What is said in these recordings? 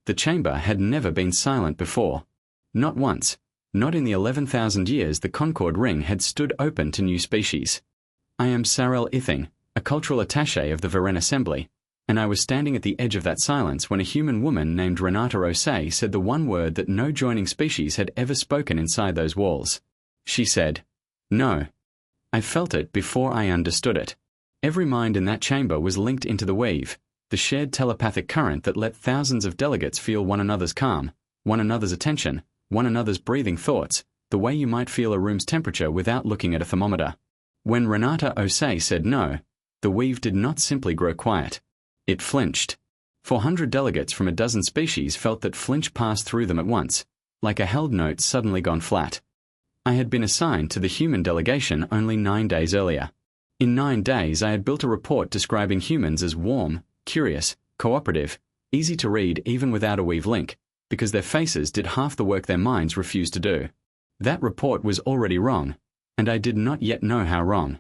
The chamber had never been silent before. Not once. Not in the 11,000 years the Concord ring had stood open to new species. I am Sarel Ithing, a cultural attaché of the Varenne Assembly, and I was standing at the edge of that silence when a human woman named Renata Osei said the one word that no joining species had ever spoken inside those walls. She said, "No." I felt it before I understood it. Every mind in that chamber was linked into the weave, the shared telepathic current that let thousands of delegates feel one another's calm, one another's attention, one another's breathing thoughts, the way you might feel a room's temperature without looking at a thermometer. When Renata Osei said no, the weave did not simply grow quiet. It flinched. 400 delegates from a dozen species felt that flinch passed through them at once, like a held note suddenly gone flat. I had been assigned to the human delegation only 9 days earlier. In 9 days I had built a report describing humans as warm, curious, cooperative, easy to read even without a weave link, because their faces did half the work their minds refused to do. That report was already wrong, and I did not yet know how wrong.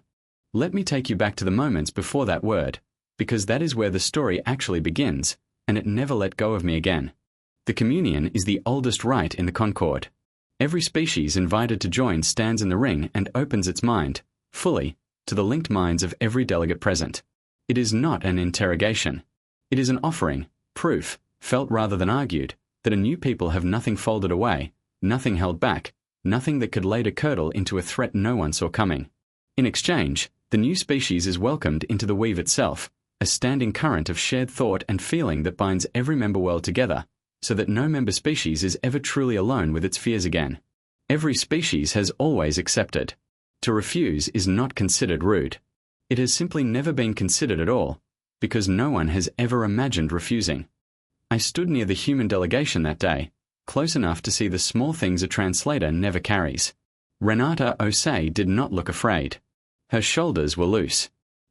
Let me take you back to the moments before that word, because that is where the story actually begins, and it never let go of me again. The communion is the oldest rite in the Concord. Every species invited to join stands in the ring and opens its mind, fully, to the linked minds of every delegate present. It is not an interrogation. It is an offering, proof, felt rather than argued, that a new people have nothing folded away, nothing held back, nothing that could later curdle into a threat no one saw coming. In exchange, the new species is welcomed into the weave itself, a standing current of shared thought and feeling that binds every member world together, so that no member species is ever truly alone with its fears again. Every species has always accepted. To refuse is not considered rude. It has simply never been considered at all, because no one has ever imagined refusing. I stood near the human delegation that day, close enough to see the small things a translator never carries. Renata Osei did not look afraid. Her shoulders were loose.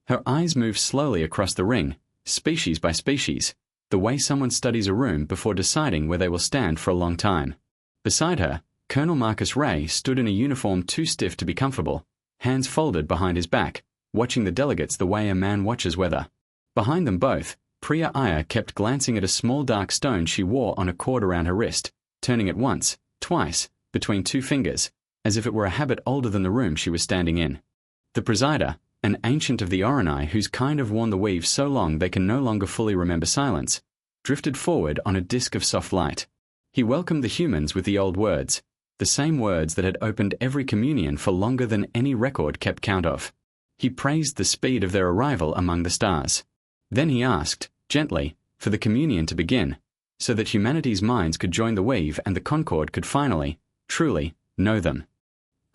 Her eyes moved slowly across the ring, species by species, the way someone studies a room before deciding where they will stand for a long time. Beside her, Colonel Marcus Ray stood in a uniform too stiff to be comfortable, hands folded behind his back, watching the delegates the way a man watches weather. Behind them both, Priya Iyer kept glancing at a small dark stone she wore on a cord around her wrist, turning it once, twice, between 2 fingers, as if it were a habit older than the room she was standing in. The presider, an ancient of the Oronai whose kind have worn the weave so long they can no longer fully remember silence, drifted forward on a disk of soft light. He welcomed the humans with the old words, the same words that had opened every communion for longer than any record kept count of. He praised the speed of their arrival among the stars. Then he asked, gently, for the communion to begin, so that humanity's minds could join the weave and the Concord could finally, truly, know them.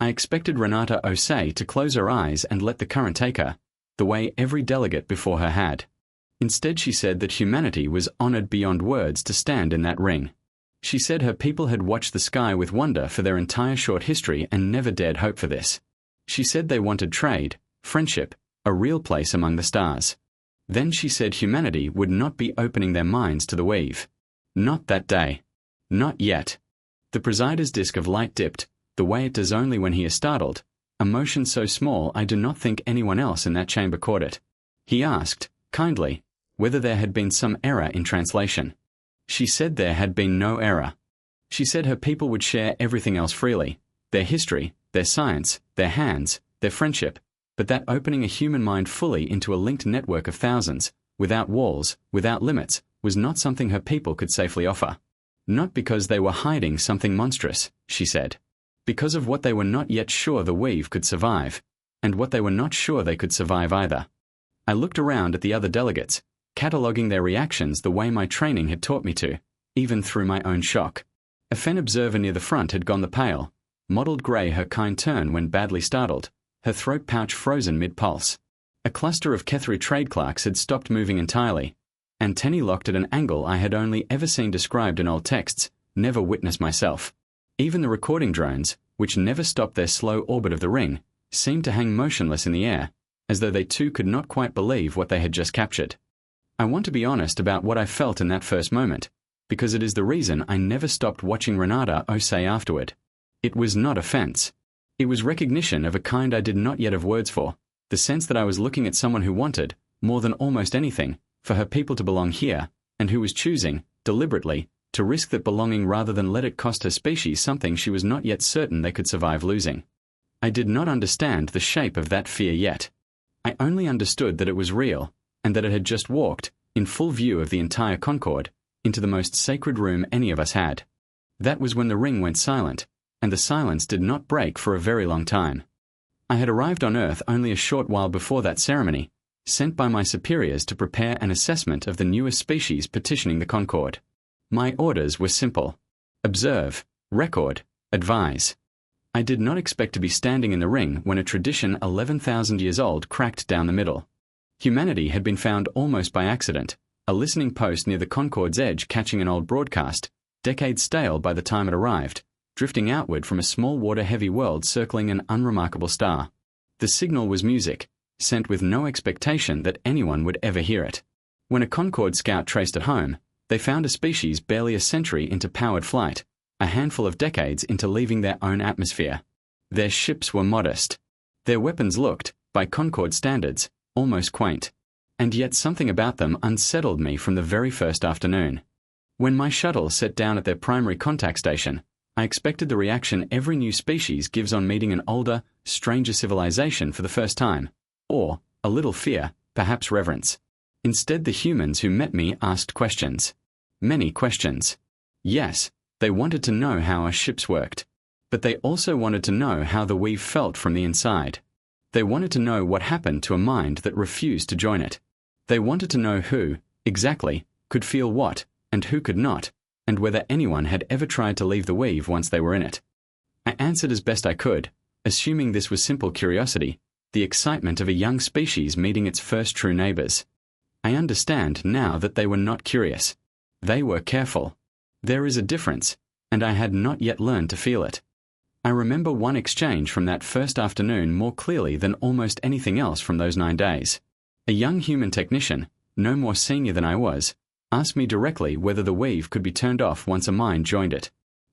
I expected Renata Osei to close her eyes and let the current take her, the way every delegate before her had. Instead she said that humanity was honored beyond words to stand in that ring. She said her people had watched the sky with wonder for their entire short history and never dared hope for this. She said they wanted trade, friendship, a real place among the stars. Then she said humanity would not be opening their minds to the weave. Not that day. Not yet. The presider's disk of light dipped, the way it does only when he is startled, a motion so small I do not think anyone else in that chamber caught it. He asked, kindly, whether there had been some error in translation. She said there had been no error. She said her people would share everything else freely, their history, their science, their hands, their friendship, but that opening a human mind fully into a linked network of thousands, without walls, without limits, was not something her people could safely offer. Not because they were hiding something monstrous, she said. Because of what they were not yet sure the weave could survive, and what they were not sure they could survive either. I looked around at the other delegates, cataloguing their reactions the way my training had taught me to, even through my own shock. A Fen observer near the front had gone the pale, mottled grey her kind turn when badly startled, her throat pouch frozen mid-pulse. A cluster of Kethri trade clerks had stopped moving entirely, antennae locked at an angle I had only ever seen described in old texts, never witnessed myself. Even the recording drones, which never stopped their slow orbit of the ring, seemed to hang motionless in the air, as though they too could not quite believe what they had just captured. I want to be honest about what I felt in that first moment, because it is the reason I never stopped watching Renata Osei afterward. It was not offense. It was recognition of a kind I did not yet have words for, the sense that I was looking at someone who wanted, more than almost anything, for her people to belong here, and who was choosing, deliberately, to risk that belonging rather than let it cost her species something she was not yet certain they could survive losing. I did not understand the shape of that fear yet. I only understood that it was real, and that it had just walked, in full view of the entire Concord, into the most sacred room any of us had. That was when the ring went silent, and the silence did not break for a very long time. I had arrived on Earth only a short while before that ceremony, sent by my superiors to prepare an assessment of the newest species petitioning the Concord. My orders were simple: observe, record, advise. I did not expect to be standing in the ring when a tradition 11,000 years old cracked down the middle. Humanity had been found almost by accident, a listening post near the Concord's edge catching an old broadcast, decades stale by the time it arrived, drifting outward from a small water-heavy world circling an unremarkable star. The signal was music, sent with no expectation that anyone would ever hear it. When a Concord scout traced it home, they found a species barely a century into powered flight, a handful of decades into leaving their own atmosphere. Their ships were modest. Their weapons looked, by Concord standards, almost quaint. And yet something about them unsettled me from the very first afternoon. When my shuttle set down at their primary contact station, I expected the reaction every new species gives on meeting an older, stranger civilization for the first time, or a little fear, perhaps reverence. Instead, the humans who met me asked questions. Many questions. Yes, they wanted to know how our ships worked, but they also wanted to know how the weave felt from the inside. They wanted to know what happened to a mind that refused to join it. They wanted to know who, exactly, could feel what, and who could not, and whether anyone had ever tried to leave the weave once they were in it. I answered as best I could, assuming this was simple curiosity, the excitement of a young species meeting its first true neighbors. I understand now that they were not curious. They were careful. There is a difference, and I had not yet learned to feel it. I remember one exchange from that first afternoon more clearly than almost anything else from those 9 days. A young human technician, no more senior than I was, asked me directly whether the weave could be turned off once a mind joined it.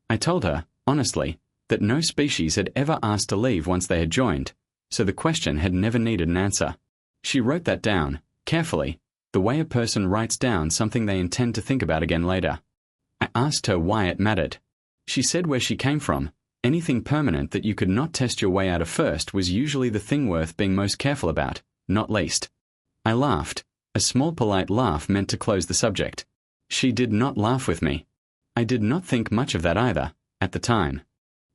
I told her, honestly, that no species had ever asked to leave once they had joined, so the question had never needed an answer. She wrote that down, carefully, the way a person writes down something they intend to think about again later. I asked her why it mattered. She said where she came from, anything permanent that you could not test your way out of first was usually the thing worth being most careful about, not least. I laughed, a small polite laugh meant to close the subject. She did not laugh with me. I did not think much of that either, at the time.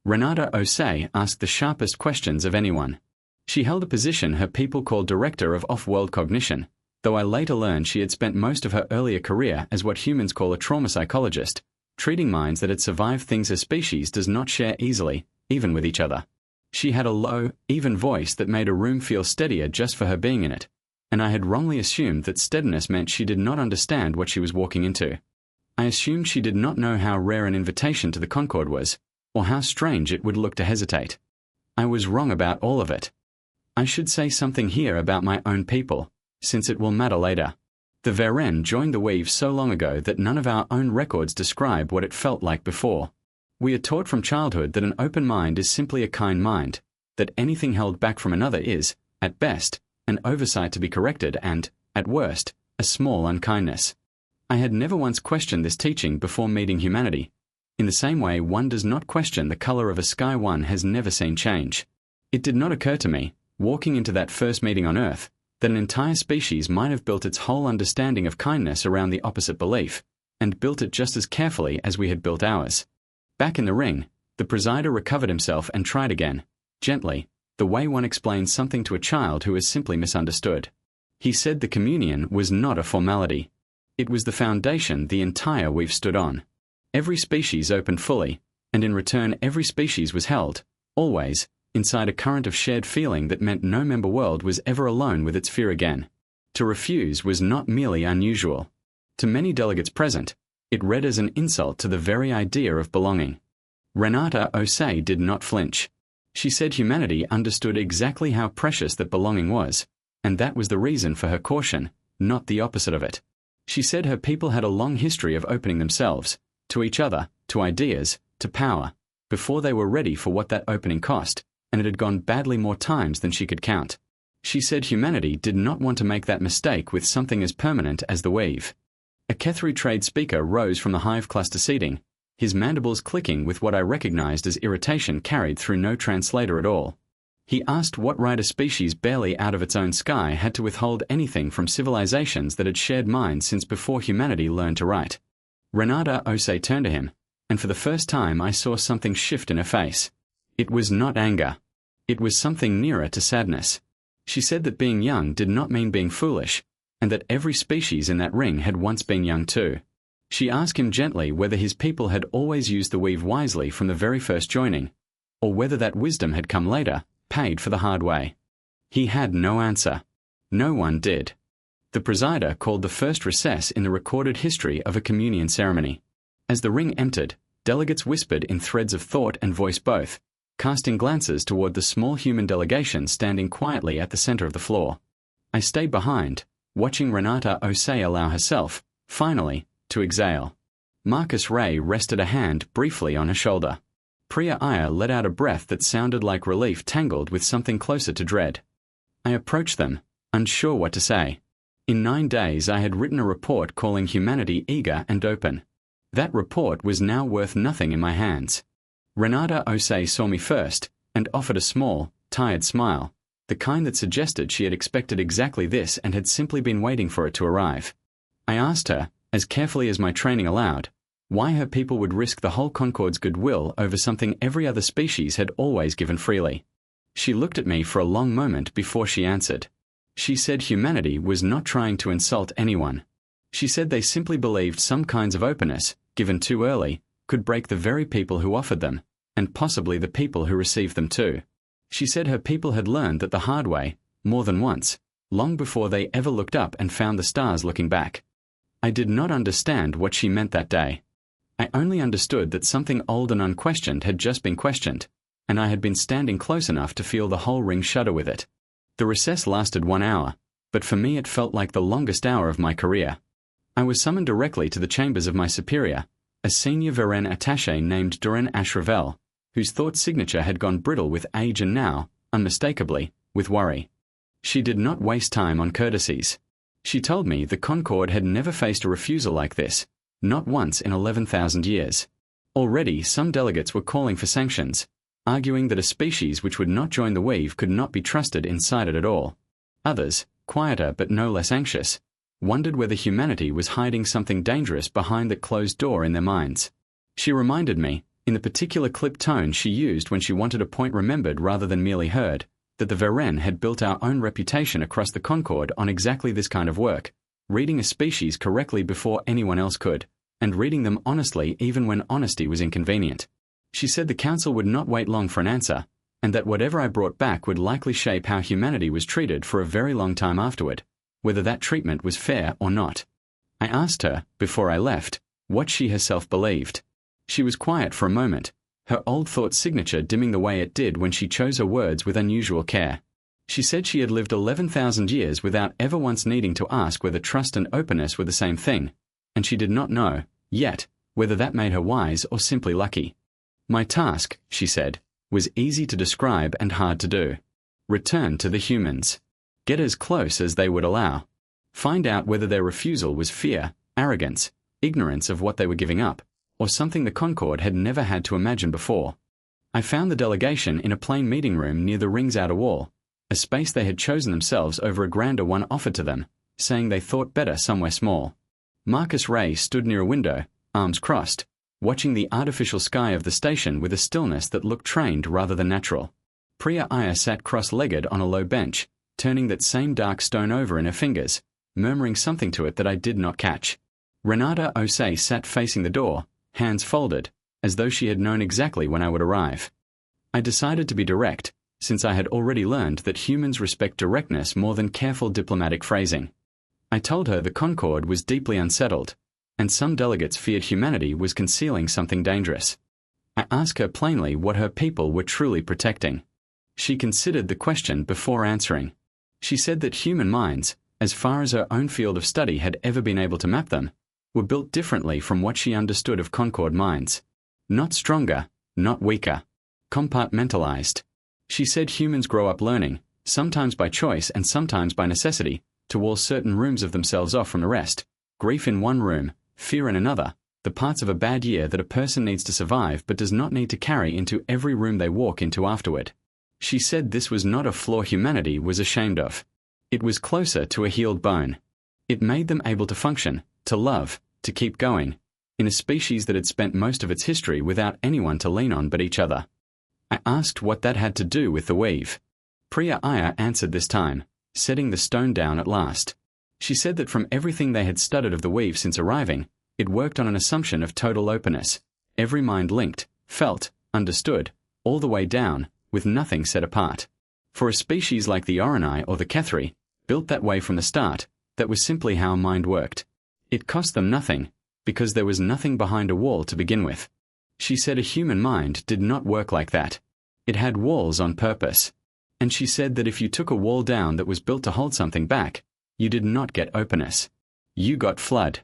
Renata Osei asked the sharpest questions of anyone. She held a position her people called Director of Off-World Cognition, though I later learned she had spent most of her earlier career as what humans call a trauma psychologist, treating minds that had survived things her species does not share easily, even with each other. She had a low, even voice that made a room feel steadier just for her being in it, and I had wrongly assumed that steadiness meant she did not understand what she was walking into. I assumed she did not know how rare an invitation to the Concord was, or how strange it would look to hesitate. I was wrong about all of it. I should say something here about my own people, since it will matter later. The Varen joined the weave so long ago that none of our own records describe what it felt like before. We are taught from childhood that an open mind is simply a kind mind, that anything held back from another is, at best, an oversight to be corrected and, at worst, a small unkindness. I had never once questioned this teaching before meeting humanity. In the same way one does not question the color of a sky one has never seen change. It did not occur to me, walking into that first meeting on Earth, that an entire species might have built its whole understanding of kindness around the opposite belief, and built it just as carefully as we had built ours. Back in the ring, the presider recovered himself and tried again, gently, the way one explains something to a child who has simply misunderstood. He said the communion was not a formality. It was the foundation the entire we've stood on. Every species opened fully, and in return every species was held, always, inside a current of shared feeling that meant no member world was ever alone with its fear again. To refuse was not merely unusual. To many delegates present, it read as an insult to the very idea of belonging. Renata Osei did not flinch. She said humanity understood exactly how precious that belonging was, and that was the reason for her caution, not the opposite of it. She said her people had a long history of opening themselves, to each other, to ideas, to power, before they were ready for what that opening cost, and it had gone badly more times than she could count. She said humanity did not want to make that mistake with something as permanent as the weave. A Kethri trade speaker rose from the hive cluster seating, his mandibles clicking with what I recognized as irritation carried through no translator at all. He asked what right a species barely out of its own sky had to withhold anything from civilizations that had shared minds since before humanity learned to write. Renata Osei turned to him, and for the first time I saw something shift in her face. It was not anger. It was something nearer to sadness. She said that being young did not mean being foolish, and that every species in that ring had once been young too. She asked him gently whether his people had always used the weave wisely from the very first joining, or whether that wisdom had come later, paid for the hard way. He had no answer. No one did. The presider called the first recess in the recorded history of a communion ceremony. As the ring entered, delegates whispered in threads of thought and voice both, casting glances toward the small human delegation standing quietly at the center of the floor. I stayed behind, watching Renata Osei allow herself, finally, to exhale. Marcus Ray rested a hand briefly on her shoulder. Priya Iyer let out a breath that sounded like relief tangled with something closer to dread. I approached them, unsure what to say. In 9 days I had written a report calling humanity eager and open. That report was now worth nothing in my hands. Renata Osei saw me first, and offered a small, tired smile, the kind that suggested she had expected exactly this and had simply been waiting for it to arrive. I asked her, as carefully as my training allowed, why her people would risk the whole Concord's goodwill over something every other species had always given freely. She looked at me for a long moment before she answered. She said humanity was not trying to insult anyone. She said they simply believed some kinds of openness, given too early, could break the very people who offered them, and possibly the people who received them too. She said her people had learned that the hard way, more than once, long before they ever looked up and found the stars looking back. I did not understand what she meant that day. I only understood that something old and unquestioned had just been questioned, and I had been standing close enough to feel the whole ring shudder with it. The recess lasted 1 hour, but for me it felt like the longest hour of my career. I was summoned directly to the chambers of my superior, a senior Varen attaché named Duran Ashravel, whose thought signature had gone brittle with age and now, unmistakably, with worry. She did not waste time on courtesies. She told me the Concord had never faced a refusal like this, not once in 11,000 years. Already some delegates were calling for sanctions, arguing that a species which would not join the weave could not be trusted inside it at all. Others, quieter but no less anxious, wondered whether humanity was hiding something dangerous behind that closed door in their minds. She reminded me, in the particular clipped tone she used when she wanted a point remembered rather than merely heard, that the Varen had built our own reputation across the Concord on exactly this kind of work, reading a species correctly before anyone else could, and reading them honestly even when honesty was inconvenient. She said the council would not wait long for an answer, and that whatever I brought back would likely shape how humanity was treated for a very long time afterward, whether that treatment was fair or not. I asked her, before I left, what she herself believed. She was quiet for a moment, her old thought signature dimming the way it did when she chose her words with unusual care. She said she had lived 11,000 years without ever once needing to ask whether trust and openness were the same thing, and she did not know, yet, whether that made her wise or simply lucky. My task, she said, was easy to describe and hard to do. Return to the humans. Get as close as they would allow. Find out whether their refusal was fear, arrogance, ignorance of what they were giving up, or something the Concord had never had to imagine before. I found the delegation in a plain meeting room near the ring's outer wall, a space they had chosen themselves over a grander one offered to them, saying they thought better somewhere small. Marcus Ray stood near a window, arms crossed, watching the artificial sky of the station with a stillness that looked trained rather than natural. Priya Iyer sat cross-legged on a low bench, turning that same dark stone over in her fingers, murmuring something to it that I did not catch. Renata Osei sat facing the door, hands folded, as though she had known exactly when I would arrive. I decided to be direct, since I had already learned that humans respect directness more than careful diplomatic phrasing. I told her the Concord was deeply unsettled, and some delegates feared humanity was concealing something dangerous. I asked her plainly what her people were truly protecting. She considered the question before answering. She said that human minds, as far as her own field of study had ever been able to map them, were built differently from what she understood of Concord minds. Not stronger, not weaker. Compartmentalized. She said humans grow up learning, sometimes by choice and sometimes by necessity, to wall certain rooms of themselves off from the rest, Grief in one room, fear in another, the parts of a bad year that a person needs to survive but does not need to carry into every room they walk into afterward. She said this was not a flaw humanity was ashamed of. It was closer to a healed bone. It made them able to function, to love, to keep going, in a species that had spent most of its history without anyone to lean on but each other. I asked what that had to do with the weave. Priya Iyer answered this time, setting the stone down at last. She said that from everything they had studied of the weave since arriving, it worked on an assumption of total openness, every mind linked, felt, understood, all the way down, with nothing set apart. For a species like the Orani or the Kethri, built that way from the start, that was simply how mind worked. It cost them nothing, because there was nothing behind a wall to begin with. She said a human mind did not work like that. It had walls on purpose. And she said that if you took a wall down that was built to hold something back, you did not get openness. You got flood.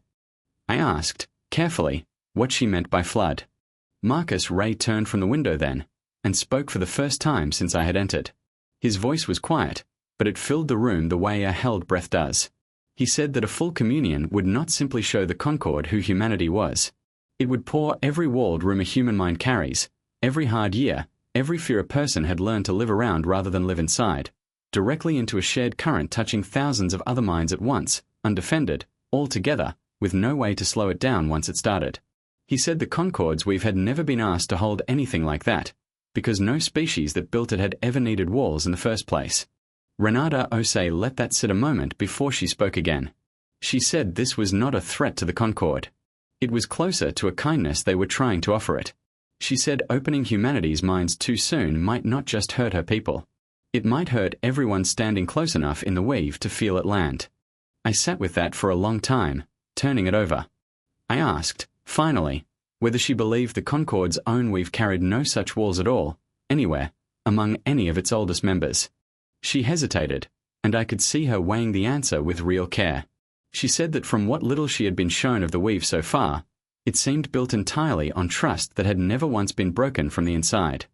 I asked, carefully, what she meant by flood. Marcus Ray turned from the window then, and spoke for the first time since I had entered. His voice was quiet, but it filled the room the way a held breath does. He said that a full communion would not simply show the Concord who humanity was. It would pour every walled room a human mind carries, every hard year, every fear a person had learned to live around rather than live inside, directly into a shared current touching thousands of other minds at once, undefended, all together, with no way to slow it down once it started. He said the Concords we've had never been asked to hold anything like that, because no species that built it had ever needed walls in the first place. Renata Osei let that sit a moment before she spoke again. She said this was not a threat to the Concord. It was closer to a kindness they were trying to offer it. She said opening humanity's minds too soon might not just hurt her people. It might hurt everyone standing close enough in the weave to feel it land. I sat with that for a long time, turning it over. I asked, finally, whether she believed the Concord's own weave carried no such walls at all, anywhere, among any of its oldest members. She hesitated, and I could see her weighing the answer with real care. She said that from what little she had been shown of the weave so far, it seemed built entirely on trust that had never once been broken from the inside.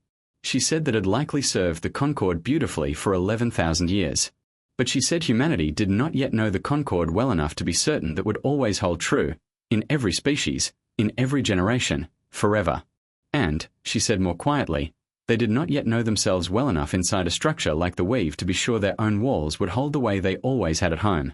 She said that it had likely served the Concord beautifully for 11,000 years. But she said humanity did not yet know the Concord well enough to be certain that would always hold true, in every species, in every generation, forever. And, she said more quietly, they did not yet know themselves well enough inside a structure like the weave to be sure their own walls would hold the way they always had at home.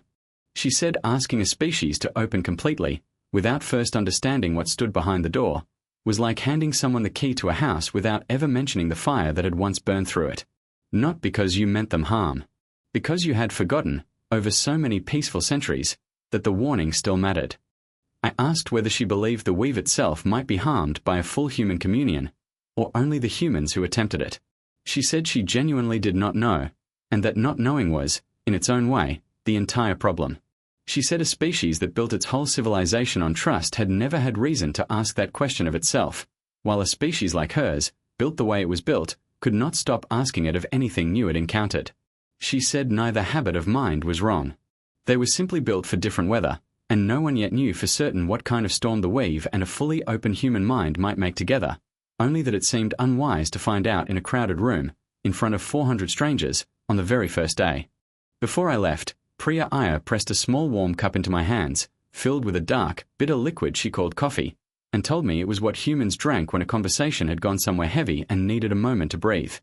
She said asking a species to open completely, without first understanding what stood behind the door, was like handing someone the key to a house without ever mentioning the fire that had once burned through it. Not because you meant them harm. Because you had forgotten, over so many peaceful centuries, that the warning still mattered. I asked whether she believed the weave itself might be harmed by a full human communion, or only the humans who attempted it. She said she genuinely did not know, and that not knowing was, in its own way, the entire problem. She said a species that built its whole civilization on trust had never had reason to ask that question of itself, while a species like hers, built the way it was built, could not stop asking it of anything new it encountered. She said neither habit of mind was wrong. They were simply built for different weather, and no one yet knew for certain what kind of storm the weave and a fully open human mind might make together, only that it seemed unwise to find out in a crowded room, in front of 400 strangers, on the very first day. Before I left, Priya Iyer pressed a small warm cup into my hands, filled with a dark, bitter liquid she called coffee, and told me it was what humans drank when a conversation had gone somewhere heavy and needed a moment to breathe.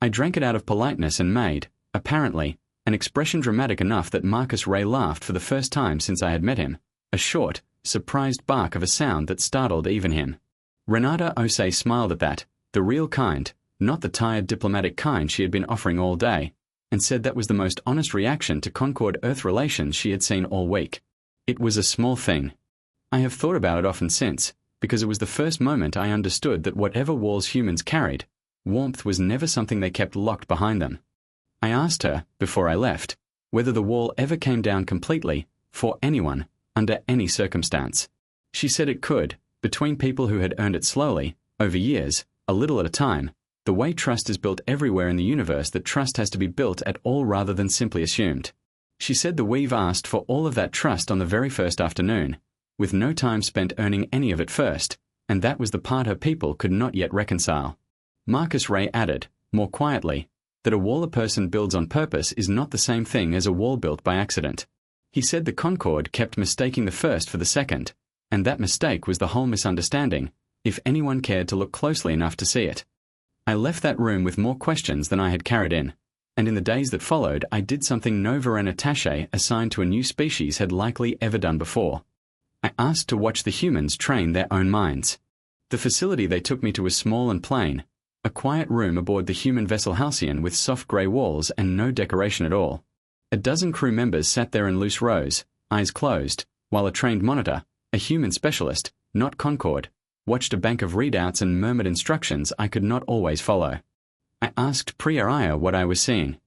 I drank it out of politeness and made, apparently, an expression dramatic enough that Marcus Ray laughed for the first time since I had met him, a short, surprised bark of a sound that startled even him. Renata Osei smiled at that, the real kind, not the tired diplomatic kind she had been offering all day, and said that was the most honest reaction to Concord-Earth relations she had seen all week. It was a small thing. I have thought about it often since, because it was the first moment I understood that whatever walls humans carried, warmth was never something they kept locked behind them. I asked her, before I left, whether the wall ever came down completely, for anyone, under any circumstance. She said it could, between people who had earned it slowly, over years, a little at a time, the way trust is built everywhere in the universe that trust has to be built at all rather than simply assumed. She said the weave asked for all of that trust on the very first afternoon, with no time spent earning any of it first, and that was the part her people could not yet reconcile. Marcus Ray added, more quietly, that a wall a person builds on purpose is not the same thing as a wall built by accident. He said the Concord kept mistaking the first for the second, and that mistake was the whole misunderstanding, if anyone cared to look closely enough to see it. I left that room with more questions than I had carried in, and in the days that followed I did something no Varenne attaché assigned to a new species had likely ever done before. I asked to watch the humans train their own minds. The facility they took me to was small and plain, a quiet room aboard the human vessel Halcyon with soft grey walls and no decoration at all. A dozen crew members sat there in loose rows, eyes closed, while a trained monitor, a human specialist, not Concord, watched a bank of readouts and murmured instructions I could not always follow. I asked Priya Iyer what I was seeing.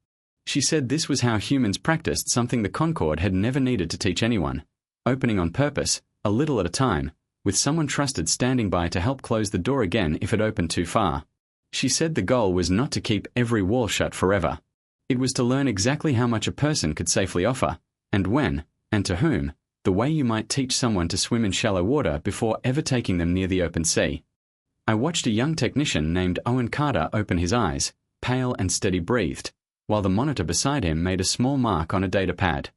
She said this was how humans practiced something the Concord had never needed to teach anyone, opening on purpose, a little at a time, with someone trusted standing by to help close the door again if it opened too far. She said the goal was not to keep every wall shut forever. It was to learn exactly how much a person could safely offer, and when, and to whom, the way you might teach someone to swim in shallow water before ever taking them near the open sea. I watched a young technician named Owen Carter open his eyes, pale and steady-breathed, while the monitor beside him made a small mark on a data pad.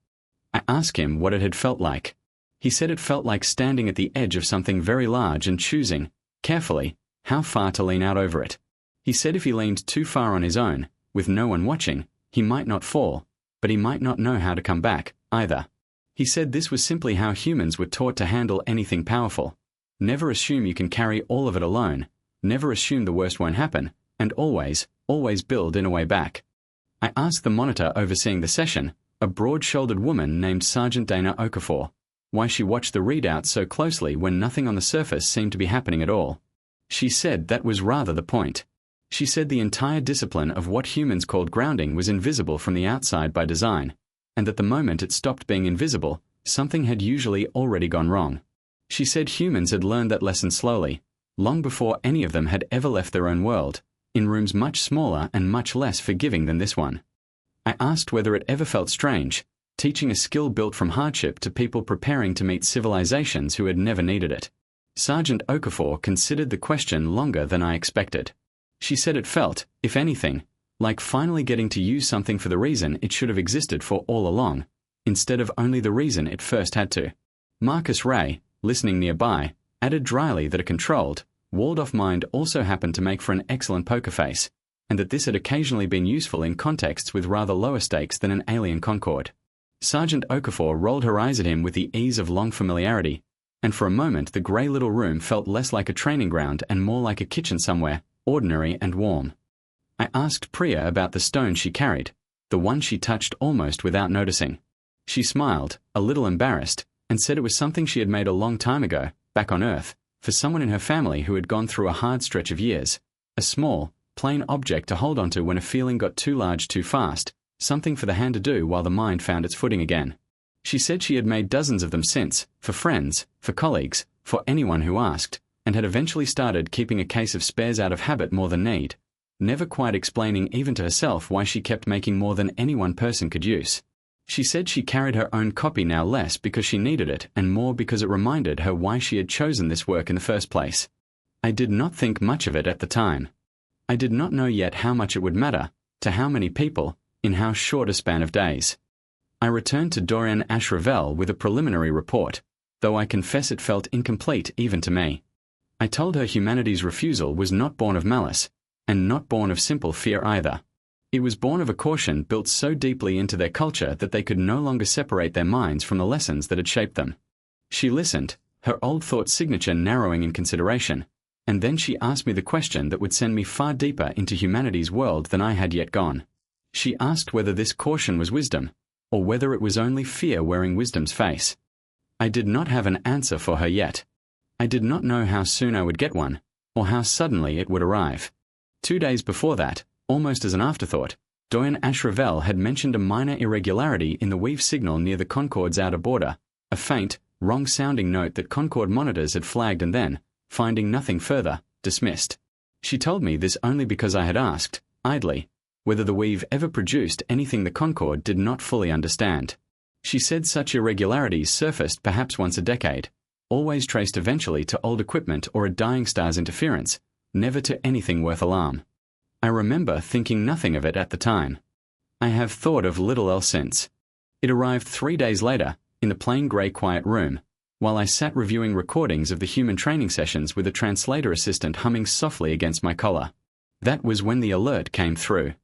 I asked him what it had felt like. He said it felt like standing at the edge of something very large and choosing, carefully, how far to lean out over it. He said if he leaned too far on his own, with no one watching, he might not fall, but he might not know how to come back, either. He said this was simply how humans were taught to handle anything powerful. Never assume you can carry all of it alone, never assume the worst won't happen, and always, always build in a way back. I asked the monitor overseeing the session, a broad-shouldered woman named Sergeant Dana Okafor, why she watched the readouts so closely when nothing on the surface seemed to be happening at all. She said that was rather the point. She said the entire discipline of what humans called grounding was invisible from the outside by design, and that the moment it stopped being invisible, something had usually already gone wrong. She said humans had learned that lesson slowly, long before any of them had ever left their own world, in rooms much smaller and much less forgiving than this one. I asked whether it ever felt strange, teaching a skill built from hardship to people preparing to meet civilizations who had never needed it. Sergeant Okafor considered the question longer than I expected. She said it felt, if anything, like finally getting to use something for the reason it should have existed for all along, instead of only the reason it first had to. Marcus Ray, listening nearby, added dryly that a controlled, walled-off mind also happened to make for an excellent poker face, and that this had occasionally been useful in contexts with rather lower stakes than an alien Concord. Sergeant Okafor rolled her eyes at him with the ease of long familiarity, and for a moment the grey little room felt less like a training ground and more like a kitchen somewhere, ordinary and warm. I asked Priya about the stone she carried, the one she touched almost without noticing. She smiled, a little embarrassed, and said it was something she had made a long time ago, back on Earth, for someone in her family who had gone through a hard stretch of years. A small, plain object to hold onto when a feeling got too large too fast, something for the hand to do while the mind found its footing again. She said she had made dozens of them since, for friends, for colleagues, for anyone who asked, and had eventually started keeping a case of spares out of habit more than need, never quite explaining even to herself why she kept making more than any one person could use. She said she carried her own copy now less because she needed it and more because it reminded her why she had chosen this work in the first place. I did not think much of it at the time. I did not know yet how much it would matter, to how many people, in how short a span of days. I returned to Dorian Ashravel with a preliminary report, though I confess it felt incomplete even to me. I told her humanity's refusal was not born of malice, and not born of simple fear either. It was born of a caution built so deeply into their culture that they could no longer separate their minds from the lessons that had shaped them. She listened, her old thought signature narrowing in consideration, and then she asked me the question that would send me far deeper into humanity's world than I had yet gone. She asked whether this caution was wisdom, or whether it was only fear wearing wisdom's face. I did not have an answer for her yet. I did not know how soon I would get one, or how suddenly it would arrive. 2 days before that, almost as an afterthought, Dorian Ashravel had mentioned a minor irregularity in the weave signal near the Concord's outer border, a faint, wrong-sounding note that Concord monitors had flagged and then, finding nothing further, dismissed. She told me this only because I had asked, idly, whether the weave ever produced anything the Concord did not fully understand. She said such irregularities surfaced perhaps once a decade, always traced eventually to old equipment or a dying star's interference, never to anything worth alarm. I remember thinking nothing of it at the time. I have thought of little else since. It arrived 3 days later, in the plain grey quiet room, while I sat reviewing recordings of the human training sessions with a translator assistant humming softly against my collar. That was when the alert came through.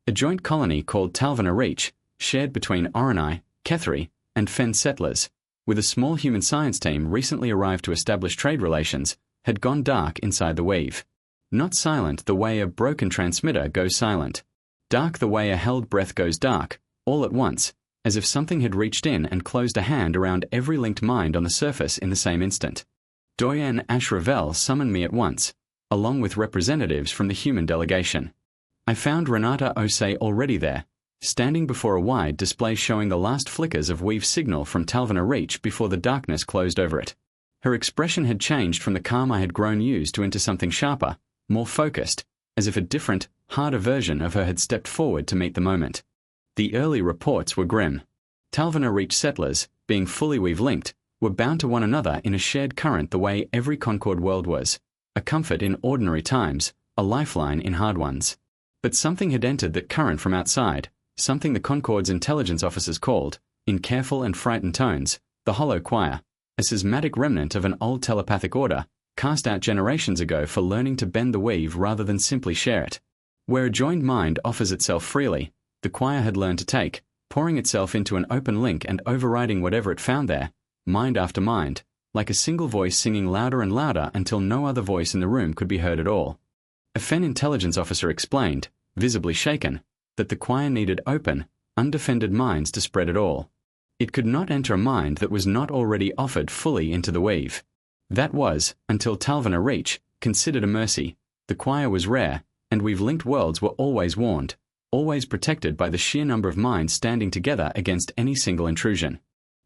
A joint colony called Talvana Reach, shared between Orani, Kethri, and Fen settlers, with a small human science team recently arrived to establish trade relations, had gone dark inside the weave. Not silent the way a broken transmitter goes silent. Dark the way a held breath goes dark, all at once, as if something had reached in and closed a hand around every linked mind on the surface in the same instant. Doyen Ashravel summoned me at once, along with representatives from the human delegation. I found Renata Osei already there, standing before a wide display showing the last flickers of weave signal from Talvana Reach before the darkness closed over it. Her expression had changed from the calm I had grown used to into something sharper, more focused, as if a different, harder version of her had stepped forward to meet the moment. The early reports were grim. Talvana Reach settlers, being fully weave-linked, were bound to one another in a shared current the way every Concord world was, a comfort in ordinary times, a lifeline in hard ones. But something had entered that current from outside, something the Concord's intelligence officers called, in careful and frightened tones, the hollow choir, a schismatic remnant of an old telepathic order, cast out generations ago for learning to bend the weave rather than simply share it. Where a joined mind offers itself freely, the choir had learned to take, pouring itself into an open link and overriding whatever it found there, mind after mind, like a single voice singing louder and louder until no other voice in the room could be heard at all. A Fen intelligence officer explained, visibly shaken, that the choir needed open, undefended minds to spread it all. It could not enter a mind that was not already offered fully into the weave. That was, until Talvana Reach, considered a mercy. The choir was rare, and weave-linked worlds were always warned, always protected by the sheer number of minds standing together against any single intrusion.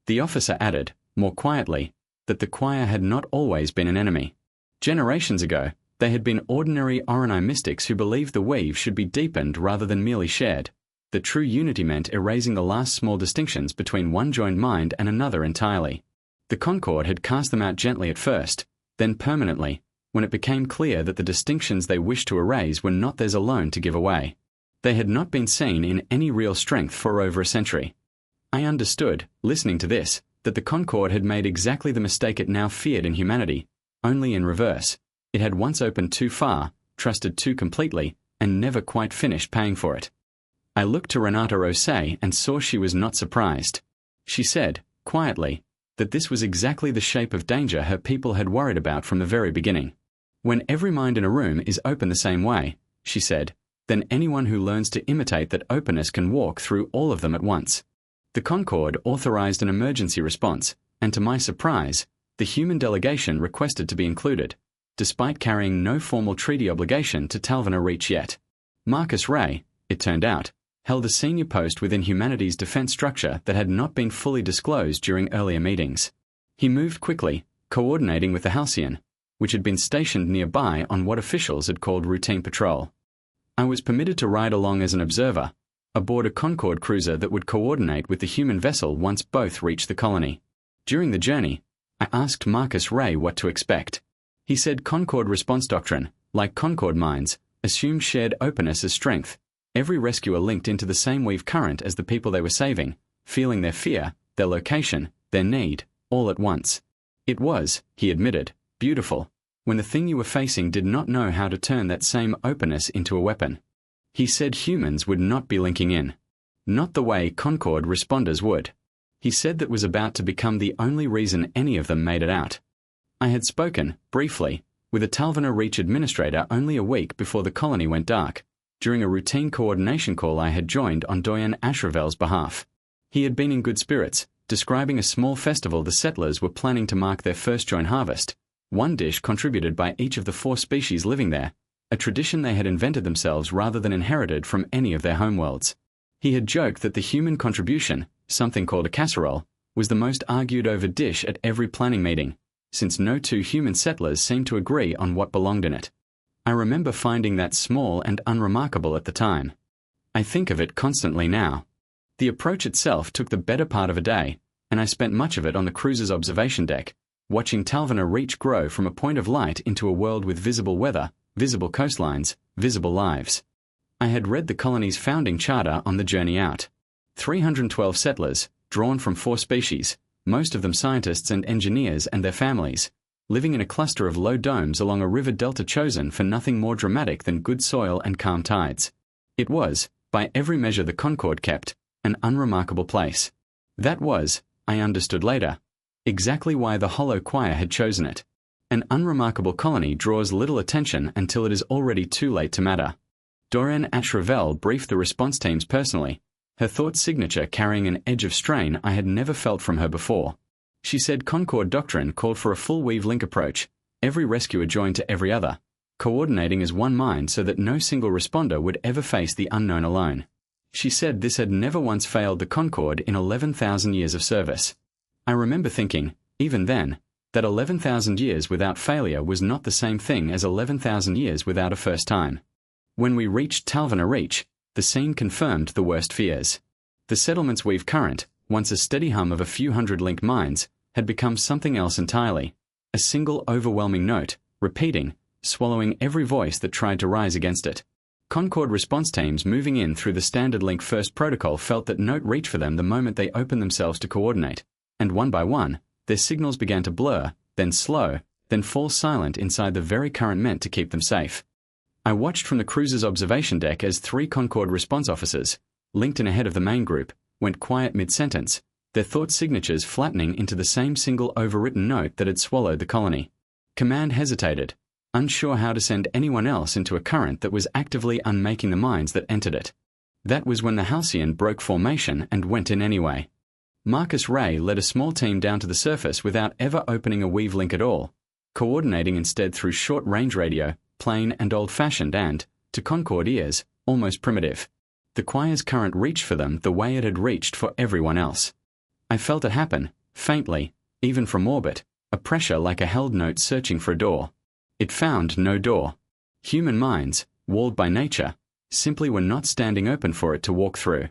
The officer added, more quietly, that the choir had not always been an enemy. Generations ago, they had been ordinary Orani mystics who believed the weave should be deepened rather than merely shared. The true unity meant erasing the last small distinctions between one joined mind and another entirely. The Concord had cast them out gently at first, then permanently, when it became clear that the distinctions they wished to erase were not theirs alone to give away. They had not been seen in any real strength for over a century. I understood, listening to this, that the Concord had made exactly the mistake it now feared in humanity, only in reverse. It had once opened too far, trusted too completely, and never quite finished paying for it. I looked to Renata Osei and saw she was not surprised. She said, quietly, that this was exactly the shape of danger her people had worried about from the very beginning. When every mind in a room is open the same way, she said, then anyone who learns to imitate that openness can walk through all of them at once. The Concord authorized an emergency response, and to my surprise, the human delegation requested to be included, despite carrying no formal treaty obligation to Talvana Reach yet. Marcus Ray, it turned out, held a senior post within humanity's defense structure that had not been fully disclosed during earlier meetings. He moved quickly, coordinating with the Halcyon, which had been stationed nearby on what officials had called routine patrol. I was permitted to ride along as an observer, aboard a Concord cruiser that would coordinate with the human vessel once both reached the colony. During the journey, I asked Marcus Ray what to expect. He said Concord response doctrine, like Concord minds, assumed shared openness as strength. Every rescuer linked into the same weave current as the people they were saving, feeling their fear, their location, their need, all at once. It was, he admitted, beautiful, when the thing you were facing did not know how to turn that same openness into a weapon. He said humans would not be linking in. Not the way Concord responders would. He said that was about to become the only reason any of them made it out. I had spoken, briefly, with a Talvana Reach administrator only a week before the colony went dark, during a routine coordination call I had joined on Doyen Ashravel's behalf. He had been in good spirits, describing a small festival the settlers were planning to mark their first joint harvest, one dish contributed by each of the 4 species living there, a tradition they had invented themselves rather than inherited from any of their homeworlds. He had joked that the human contribution, something called a casserole, was the most argued over dish at every planning meeting, since no 2 human settlers seemed to agree on what belonged in it. I remember finding that small and unremarkable at the time. I think of it constantly now. The approach itself took the better part of a day, and I spent much of it on the cruiser's observation deck, watching Talvana Reach grow from a point of light into a world with visible weather, visible coastlines, visible lives. I had read the colony's founding charter on the journey out. 312 settlers, drawn from 4 species, most of them scientists and engineers and their families, living in a cluster of low domes along a river delta chosen for nothing more dramatic than good soil and calm tides. It was, by every measure the Concord kept, an unremarkable place. That was, I understood later, exactly why the hollow choir had chosen it. An unremarkable colony draws little attention until it is already too late to matter. Doreen Ashravel briefed the response teams personally, her thought signature carrying an edge of strain I had never felt from her before. She said Concord doctrine called for a full weave link approach, every rescuer joined to every other, coordinating as one mind so that no single responder would ever face the unknown alone. She said this had never once failed the Concord in 11,000 years of service. I remember thinking, even then, that 11,000 years without failure was not the same thing as 11,000 years without a first time. When we reached Talvina Reach, the scene confirmed the worst fears. The settlement's weave current, once a steady hum of a few hundred linked minds, had become something else entirely, a single overwhelming note, repeating, swallowing every voice that tried to rise against it. Concord response teams moving in through the standard link first protocol felt that note reached for them the moment they opened themselves to coordinate, and one by one, their signals began to blur, then slow, then fall silent inside the very current meant to keep them safe. I watched from the cruiser's observation deck as 3 Concord response officers, linked in ahead of the main group, went quiet mid-sentence, their thought signatures flattening into the same single overwritten note that had swallowed the colony. Command hesitated, unsure how to send anyone else into a current that was actively unmaking the minds that entered it. That was when the Halcyon broke formation and went in anyway. Marcus Ray led a small team down to the surface without ever opening a weave link at all, coordinating instead through short-range radio, plain and old-fashioned and, to Concord ears, almost primitive. The choir's current reached for them the way it had reached for everyone else. I felt it happen, faintly, even from orbit, a pressure like a held note searching for a door. It found no door. Human minds, walled by nature, simply were not standing open for it to walk through.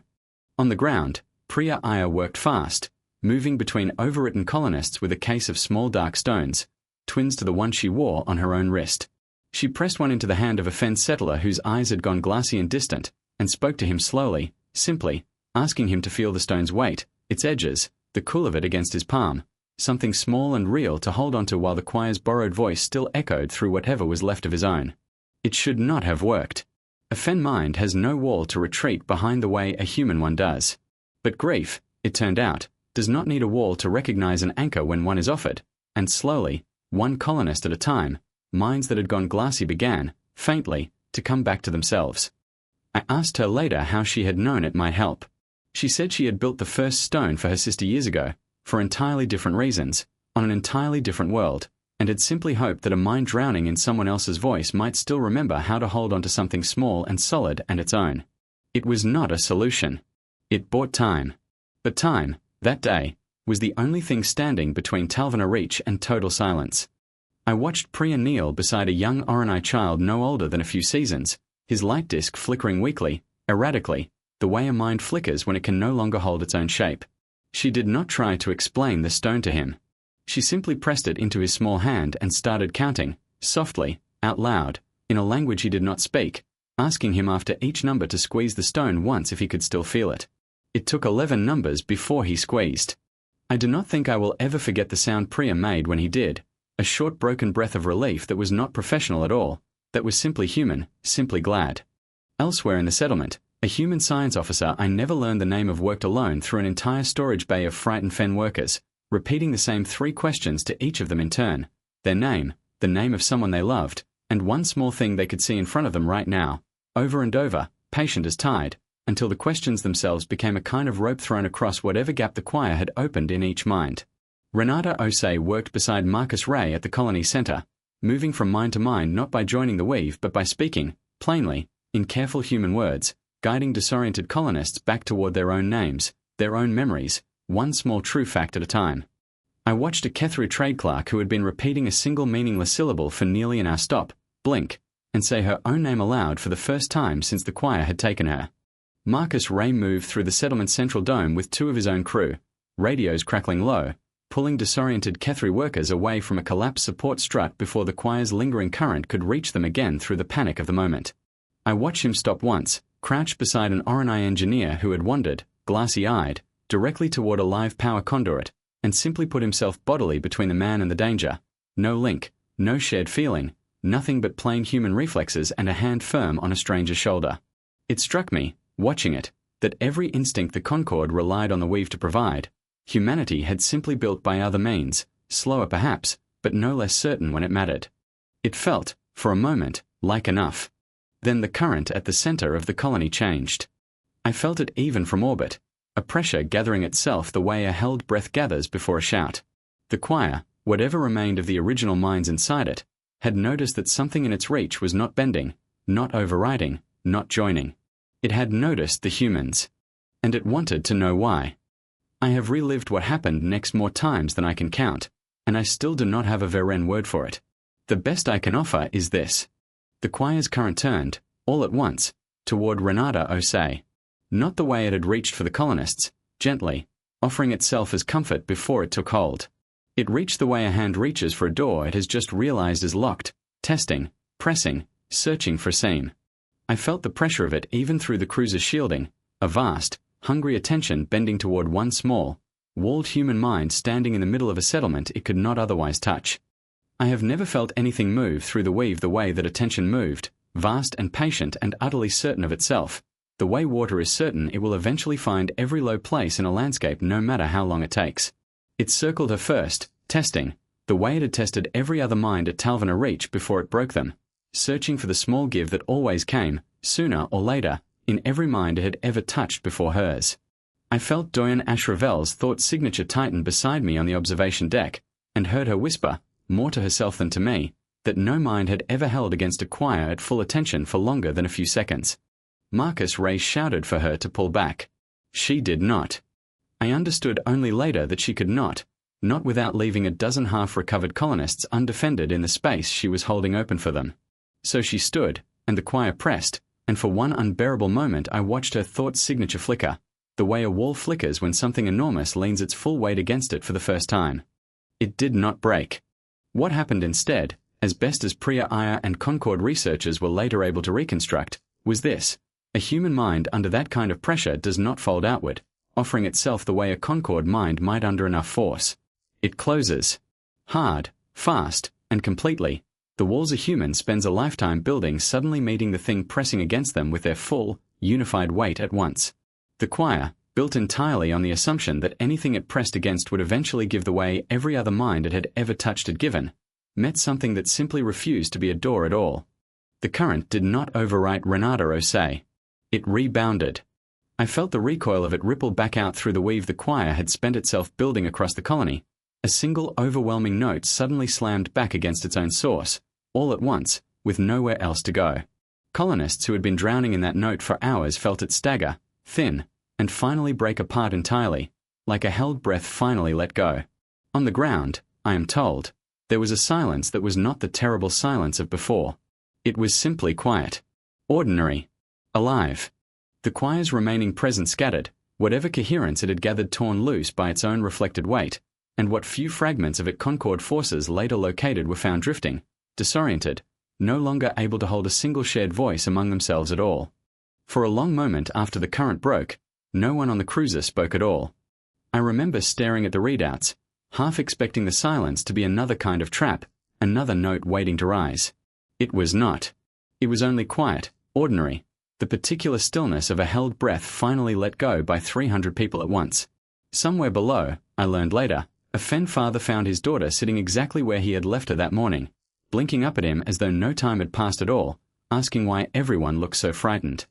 On the ground, Priya Iyer worked fast, moving between overwritten colonists with a case of small dark stones, twins to the one she wore on her own wrist. She pressed one into the hand of a Fen settler whose eyes had gone glassy and distant, and spoke to him slowly, simply, asking him to feel the stone's weight, its edges, the cool of it against his palm, something small and real to hold onto while the choir's borrowed voice still echoed through whatever was left of his own. It should not have worked. A Fen mind has no wall to retreat behind the way a human one does. But grief, it turned out, does not need a wall to recognize an anchor when one is offered, and slowly, one colonist at a time, minds that had gone glassy began, faintly, to come back to themselves. I asked her later how she had known it might help. She said she had built the first stone for her sister years ago, for entirely different reasons, on an entirely different world, and had simply hoped that a mind drowning in someone else's voice might still remember how to hold onto something small and solid and its own. It was not a solution. It bought time. But time, that day, was the only thing standing between Talvina Reach and total silence. I watched Priya kneel beside a young Oronai child no older than a few seasons, his light disc flickering weakly, erratically, the way a mind flickers when it can no longer hold its own shape. She did not try to explain the stone to him. She simply pressed it into his small hand and started counting, softly, out loud, in a language he did not speak, asking him after each number to squeeze the stone once if he could still feel it. It took 11 numbers before he squeezed. I do not think I will ever forget the sound Priya made when he did, a short broken breath of relief that was not professional at all, that was simply human, simply glad. Elsewhere in the settlement, a human science officer I never learned the name of worked alone through an entire storage bay of frightened Fen workers, repeating the same 3 questions to each of them in turn, their name, the name of someone they loved, and one small thing they could see in front of them right now, over and over, patient as tide, until the questions themselves became a kind of rope thrown across whatever gap the choir had opened in each mind. Renata Osei worked beside Marcus Ray at the colony center, moving from mind to mind not by joining the weave but by speaking, plainly, in careful human words, guiding disoriented colonists back toward their own names, their own memories, one small true fact at a time. I watched a Kethru trade clerk who had been repeating a single meaningless syllable for nearly an hour stop, blink, and say her own name aloud for the first time since the choir had taken her. Marcus Ray moved through the settlement's central dome with 2 of his own crew, radios crackling low, pulling disoriented Kethru workers away from a collapsed support strut before the choir's lingering current could reach them again through the panic of the moment. I watched him stop once, crouched beside an Oronai engineer who had wandered, glassy-eyed, directly toward a live power conduit, and simply put himself bodily between the man and the danger. No link, no shared feeling, nothing but plain human reflexes and a hand firm on a stranger's shoulder. It struck me, watching it, that every instinct the Concord relied on the weave to provide, humanity had simply built by other means, slower perhaps, but no less certain when it mattered. It felt, for a moment, like enough. Then the current at the center of the colony changed. I felt it even from orbit, a pressure gathering itself the way a held breath gathers before a shout. The choir, whatever remained of the original minds inside it, had noticed that something in its reach was not bending, not overriding, not joining. It had noticed the humans. And it wanted to know why. I have relived what happened next more times than I can count, and I still do not have a Veren word for it. The best I can offer is this. The choir's current turned, all at once, toward Renata Osei. Not the way it had reached for the colonists, gently, offering itself as comfort before it took hold. It reached the way a hand reaches for a door it has just realized is locked, testing, pressing, searching for a seam. I felt the pressure of it even through the cruiser's shielding, a vast, hungry attention bending toward one small, walled human mind standing in the middle of a settlement it could not otherwise touch. I have never felt anything move through the weave the way that attention moved, vast and patient and utterly certain of itself, the way water is certain it will eventually find every low place in a landscape no matter how long it takes. It circled her first, testing, the way it had tested every other mind at Talvana Reach before it broke them, searching for the small give that always came, sooner or later, in every mind it had ever touched before hers. I felt Doyen Ashravel's thought signature tighten beside me on the observation deck, and heard her whisper, more to herself than to me, that no mind had ever held against a choir at full attention for longer than a few seconds. Marcus Ray shouted for her to pull back. She did not. I understood only later that she could not without leaving a dozen half-recovered colonists undefended in the space she was holding open for them. So she stood, and the choir pressed, and for one unbearable moment I watched her thought signature flicker, the way a wall flickers when something enormous leans its full weight against it for the first time. It did not break. What happened instead, as best as Priya Iyer and Concord researchers were later able to reconstruct, was this. A human mind under that kind of pressure does not fold outward, offering itself the way a Concord mind might under enough force. It closes. Hard, fast, and completely. The walls a human spends a lifetime building suddenly meeting the thing pressing against them with their full, unified weight at once. The choir, built entirely on the assumption that anything it pressed against would eventually give the way every other mind it had ever touched had given, met something that simply refused to be a door at all. The current did not overwrite Renata Osei. It rebounded. I felt the recoil of it ripple back out through the weave the choir had spent itself building across the colony. A single overwhelming note suddenly slammed back against its own source, all at once, with nowhere else to go. Colonists who had been drowning in that note for hours felt it stagger, thin, and finally break apart entirely, like a held breath finally let go. On the ground, I am told, there was a silence that was not the terrible silence of before. It was simply quiet. Ordinary. Alive. The choir's remaining presence scattered, whatever coherence it had gathered torn loose by its own reflected weight, and what few fragments of it Concord forces later located were found drifting, disoriented, no longer able to hold a single shared voice among themselves at all. For a long moment after the current broke, no one on the cruiser spoke at all. I remember staring at the readouts, half expecting the silence to be another kind of trap, another note waiting to rise. It was not. It was only quiet, ordinary, the particular stillness of a held breath finally let go by 300 people at once. Somewhere below, I learned later, a Fen father found his daughter sitting exactly where he had left her that morning, blinking up at him as though no time had passed at all, asking why everyone looked so frightened.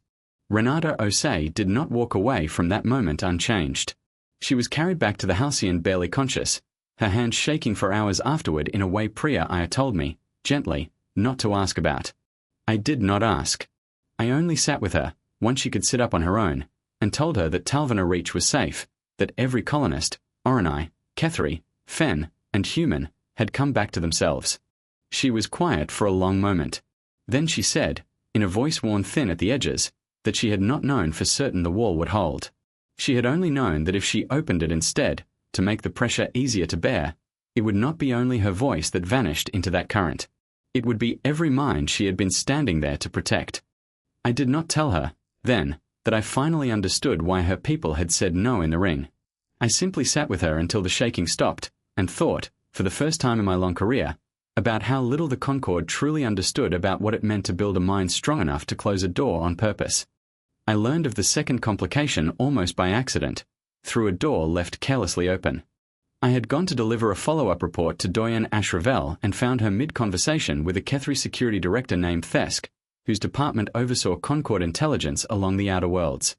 Renata Osei did not walk away from that moment unchanged. She was carried back to the halcyon barely conscious, her hands shaking for hours afterward in a way Priya Iyer told me, gently, not to ask about. I did not ask. I only sat with her, once she could sit up on her own, and told her that Talvana Reach was safe, that every colonist, Oronai, Kethri, Fen, and human, had come back to themselves. She was quiet for a long moment. Then she said, in a voice worn thin at the edges, that she had not known for certain the wall would hold. She had only known that if she opened it instead, to make the pressure easier to bear, it would not be only her voice that vanished into that current. It would be every mind she had been standing there to protect. I did not tell her, then, that I finally understood why her people had said no in the ring. I simply sat with her until the shaking stopped, and thought, for the first time in my long career, about how little the Concord truly understood about what it meant to build a mind strong enough to close a door on purpose. I learned of the second complication almost by accident, through a door left carelessly open. I had gone to deliver a follow-up report to Doyen Ashravel and found her mid-conversation with a Kethri security director named Thesk, whose department oversaw Concord intelligence along the outer worlds.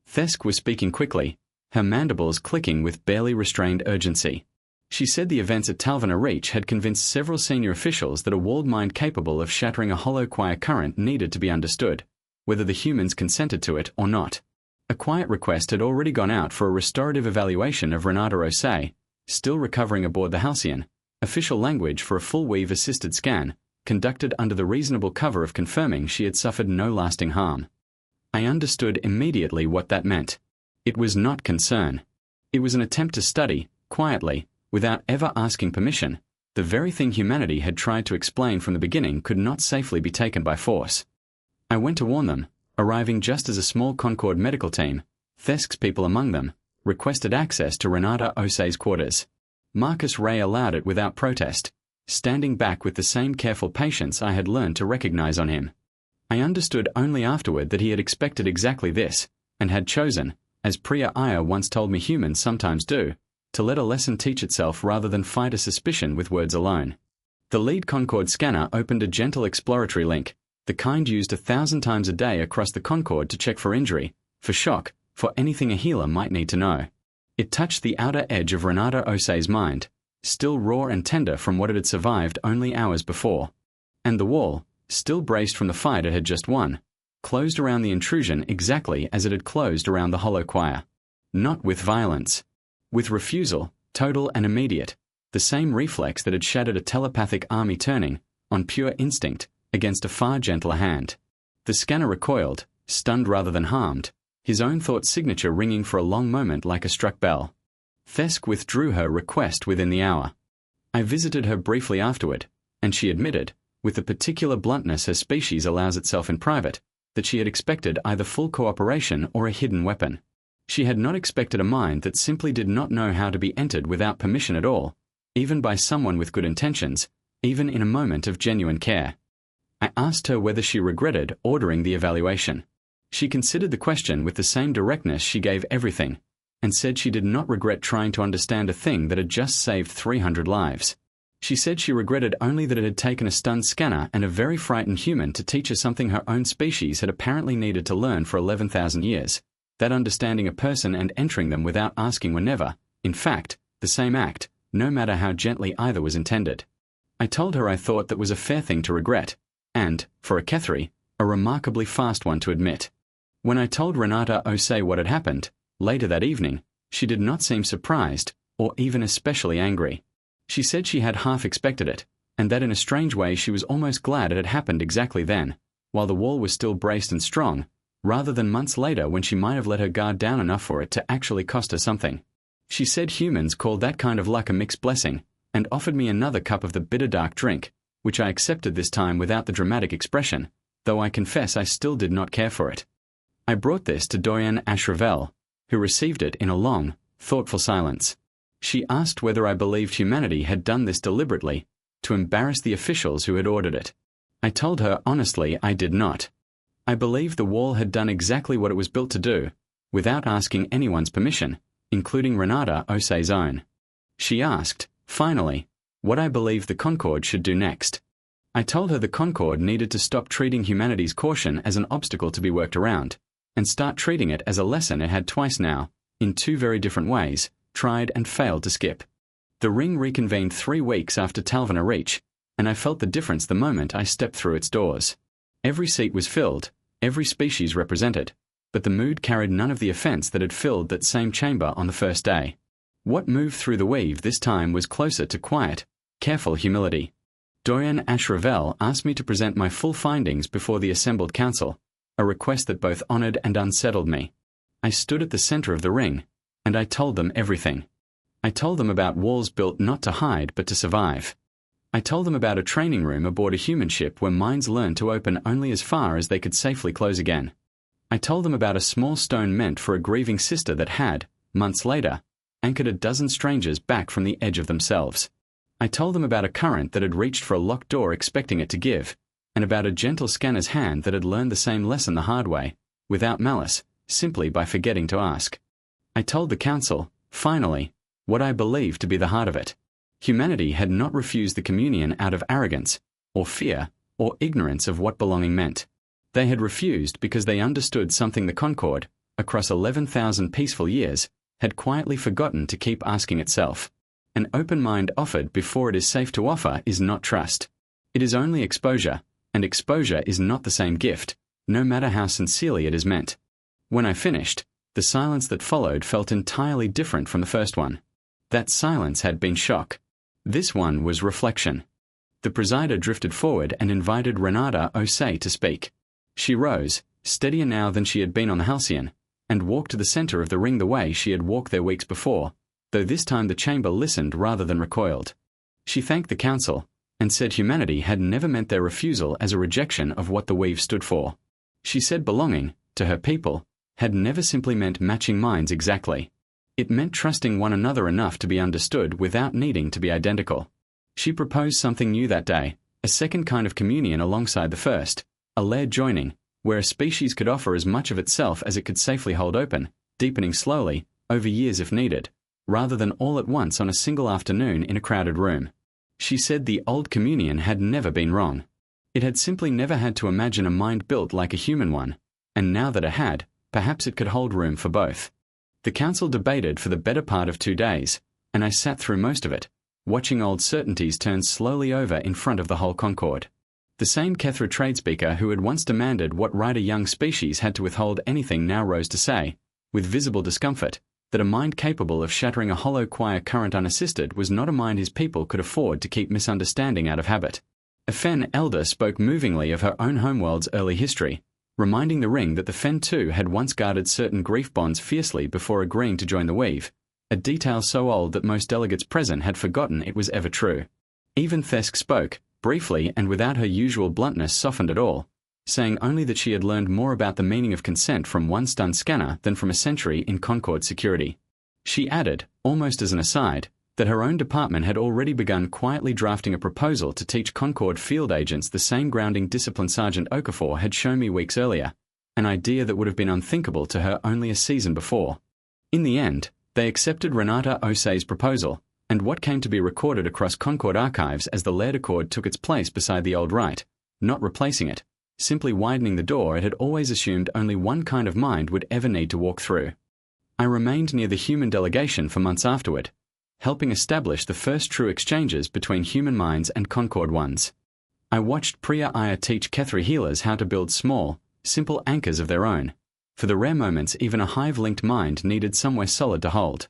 Thesk was speaking quickly, her mandibles clicking with barely restrained urgency. She said the events at Talvana Reach had convinced several senior officials that a walled mind capable of shattering a hollow quire current needed to be understood, whether the humans consented to it or not. A quiet request had already gone out for a restorative evaluation of Renata Osei, still recovering aboard the Halcyon, official language for a full weave-assisted scan, conducted under the reasonable cover of confirming she had suffered no lasting harm. I understood immediately what that meant. It was not concern. It was an attempt to study, quietly, without ever asking permission, the very thing humanity had tried to explain from the beginning could not safely be taken by force. I went to warn them, arriving just as a small Concord medical team, Thesk's people among them, requested access to Renata Osei's quarters. Marcus Ray allowed it without protest, standing back with the same careful patience I had learned to recognize on him. I understood only afterward that he had expected exactly this, and had chosen, as Priya Iyer once told me humans sometimes do, to let a lesson teach itself rather than fight a suspicion with words alone. The lead Concord scanner opened a gentle exploratory link, the kind used 1,000 times a day across the Concord to check for injury, for shock, for anything a healer might need to know. It touched the outer edge of Renata Osei's mind, still raw and tender from what it had survived only hours before. And the wall, still braced from the fight it had just won, closed around the intrusion exactly as it had closed around the hollow quire. Not with violence. With refusal, total and immediate, the same reflex that had shattered a telepathic army turning, on pure instinct, against a far gentler hand. The scanner recoiled, stunned rather than harmed, his own thought signature ringing for a long moment like a struck bell. Thesk withdrew her request within the hour. I visited her briefly afterward, and she admitted, with the particular bluntness her species allows itself in private, that she had expected either full cooperation or a hidden weapon. She had not expected a mind that simply did not know how to be entered without permission at all, even by someone with good intentions, even in a moment of genuine care. I asked her whether she regretted ordering the evaluation. She considered the question with the same directness she gave everything, and said she did not regret trying to understand a thing that had just saved 300 lives. She said she regretted only that it had taken a stunned scanner and a very frightened human to teach her something her own species had apparently needed to learn for 11,000 years, that understanding a person and entering them without asking were never, in fact, the same act, no matter how gently either was intended. I told her I thought that was a fair thing to regret, and, for a Kethri, a remarkably fast one to admit. When I told Renata Osei what had happened, later that evening, she did not seem surprised, or even especially angry. She said she had half expected it, and that in a strange way she was almost glad it had happened exactly then, while the wall was still braced and strong, rather than months later when she might have let her guard down enough for it to actually cost her something. She said humans called that kind of luck a mixed blessing, and offered me another cup of the bitter dark drink, which I accepted this time without the dramatic expression, though I confess I still did not care for it. I brought this to Doyen Ashravel, who received it in a long, thoughtful silence. She asked whether I believed humanity had done this deliberately, to embarrass the officials who had ordered it. I told her honestly I did not. I believed the wall had done exactly what it was built to do, without asking anyone's permission, including Renata Osei's own. She asked, finally, what I believed the Concord should do next. I told her the Concord needed to stop treating humanity's caution as an obstacle to be worked around, and start treating it as a lesson it had twice now, in two very different ways, tried and failed to skip. The ring reconvened 3 weeks after Talvana Reach, and I felt the difference the moment I stepped through its doors. Every seat was filled, every species represented, but the mood carried none of the offense that had filled that same chamber on the first day. What moved through the weave this time was closer to quiet, careful humility. Doyen Ashravel asked me to present my full findings before the assembled council, a request that both honored and unsettled me. I stood at the center of the ring, and I told them everything. I told them about walls built not to hide but to survive. I told them about a training room aboard a human ship where minds learned to open only as far as they could safely close again. I told them about a small stone meant for a grieving sister that had, months later, anchored a dozen strangers back from the edge of themselves. I told them about a current that had reached for a locked door expecting it to give, and about a gentle scanner's hand that had learned the same lesson the hard way, without malice, simply by forgetting to ask. I told the council, finally, what I believed to be the heart of it. Humanity had not refused the communion out of arrogance, or fear, or ignorance of what belonging meant. They had refused because they understood something the Concord, across 11,000 peaceful years, had quietly forgotten to keep asking itself. An open mind offered before it is safe to offer is not trust. It is only exposure, and exposure is not the same gift, no matter how sincerely it is meant. When I finished, the silence that followed felt entirely different from the first one. That silence had been shock. This one was reflection. The presider drifted forward and invited Renata Osei to speak. She rose, steadier now than she had been on the Halcyon, and walked to the center of the ring the way she had walked there weeks before, though this time the chamber listened rather than recoiled. She thanked the council, and said humanity had never meant their refusal as a rejection of what the weave stood for. She said belonging, to her people, had never simply meant matching minds exactly. It meant trusting one another enough to be understood without needing to be identical. She proposed something new that day, a second kind of communion alongside the first, a layered joining, where a species could offer as much of itself as it could safely hold open, deepening slowly, over years if needed, rather than all at once on a single afternoon in a crowded room. She said the old communion had never been wrong. It had simply never had to imagine a mind built like a human one, and now that it had, perhaps it could hold room for both. The council debated for the better part of 2 days, and I sat through most of it, watching old certainties turn slowly over in front of the whole Concord. The same Kethra tradespeaker who had once demanded what right a young species had to withhold anything now rose to say, with visible discomfort, that a mind capable of shattering a hollow choir current unassisted was not a mind his people could afford to keep misunderstanding out of habit. A Fen elder spoke movingly of her own homeworld's early history, reminding the ring that the Fen too had once guarded certain grief bonds fiercely before agreeing to join the weave, a detail so old that most delegates present had forgotten it was ever true. Even Thesk spoke, briefly and without her usual bluntness softened at all, saying only that she had learned more about the meaning of consent from one stunned scanner than from a century in Concord security. She added, almost as an aside, that her own department had already begun quietly drafting a proposal to teach Concord field agents the same grounding discipline Sergeant Okafor had shown me weeks earlier, an idea that would have been unthinkable to her only a season before. In the end, they accepted Renata Osei's proposal, and what came to be recorded across Concord archives as the Laird Accord took its place beside the old rite, not replacing it, simply widening the door it had always assumed only one kind of mind would ever need to walk through. I remained near the human delegation for months afterward, helping establish the first true exchanges between human minds and Concord ones. I watched Priya Iyer teach Kethra healers how to build small, simple anchors of their own. For the rare moments even a hive-linked mind needed somewhere solid to hold.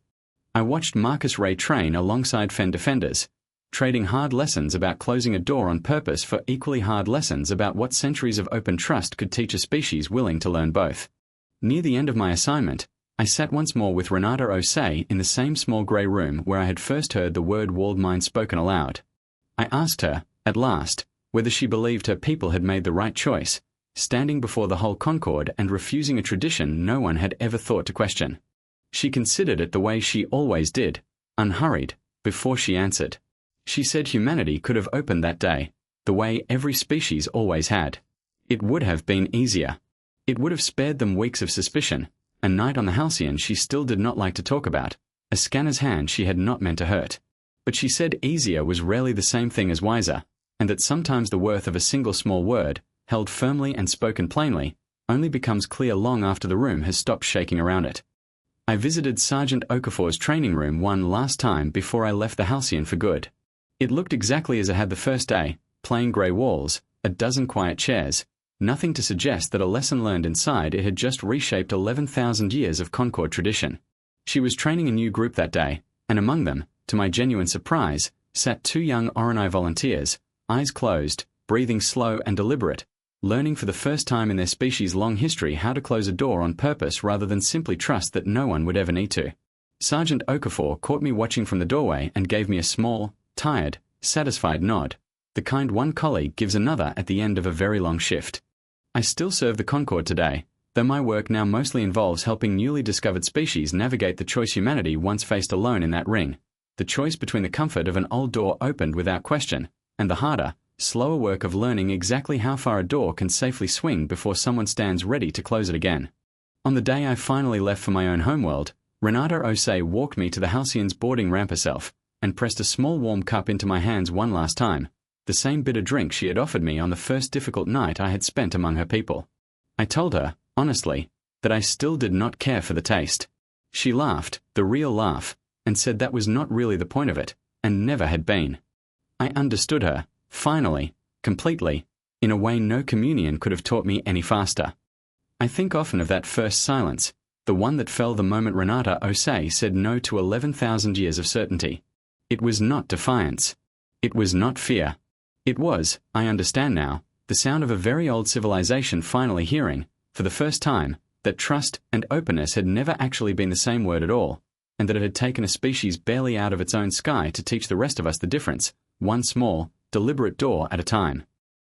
I watched Marcus Ray train alongside Fen defenders, trading hard lessons about closing a door on purpose for equally hard lessons about what centuries of open trust could teach a species willing to learn both. Near the end of my assignment, I sat once more with Renata Osei in the same small grey room where I had first heard the word walled mind spoken aloud. I asked her, at last, whether she believed her people had made the right choice, standing before the whole Concord and refusing a tradition no one had ever thought to question. She considered it the way she always did, unhurried, before she answered. She said humanity could have opened that day, the way every species always had. It would have been easier. It would have spared them weeks of suspicion, a night on the Halcyon she still did not like to talk about, a scanner's hand she had not meant to hurt. But she said easier was rarely the same thing as wiser, and that sometimes the worth of a single small word, held firmly and spoken plainly, only becomes clear long after the room has stopped shaking around it. I visited Sergeant Okafor's training room one last time before I left the Halcyon for good. It looked exactly as it had the first day, plain grey walls, a dozen quiet chairs, nothing to suggest that a lesson learned inside it had just reshaped 11,000 years of Concord tradition. She was training a new group that day, and among them, to my genuine surprise, sat 2 young Oronai volunteers, eyes closed, breathing slow and deliberate, learning for the first time in their species' long history how to close a door on purpose rather than simply trust that no one would ever need to. Sergeant Okafor caught me watching from the doorway and gave me a small, tired, satisfied nod, the kind one colleague gives another at the end of a very long shift. I still serve the Concord today, though my work now mostly involves helping newly discovered species navigate the choice humanity once faced alone in that ring, the choice between the comfort of an old door opened without question, and the harder, slower work of learning exactly how far a door can safely swing before someone stands ready to close it again. On the day I finally left for my own homeworld, Renata Osei walked me to the Halcyon's boarding ramp herself, and pressed a small warm cup into my hands one last time, the same bitter drink she had offered me on the first difficult night I had spent among her people. I told her, honestly, that I still did not care for the taste. She laughed, the real laugh, and said that was not really the point of it, and never had been. I understood her, finally, completely, in a way no communion could have taught me any faster. I think often of that first silence, the one that fell the moment Renata Osei said no to 11,000 years of certainty. It was not defiance. It was not fear. It was, I understand now, the sound of a very old civilization finally hearing, for the first time, that trust and openness had never actually been the same word at all, and that it had taken a species barely out of its own sky to teach the rest of us the difference, one small, deliberate door at a time.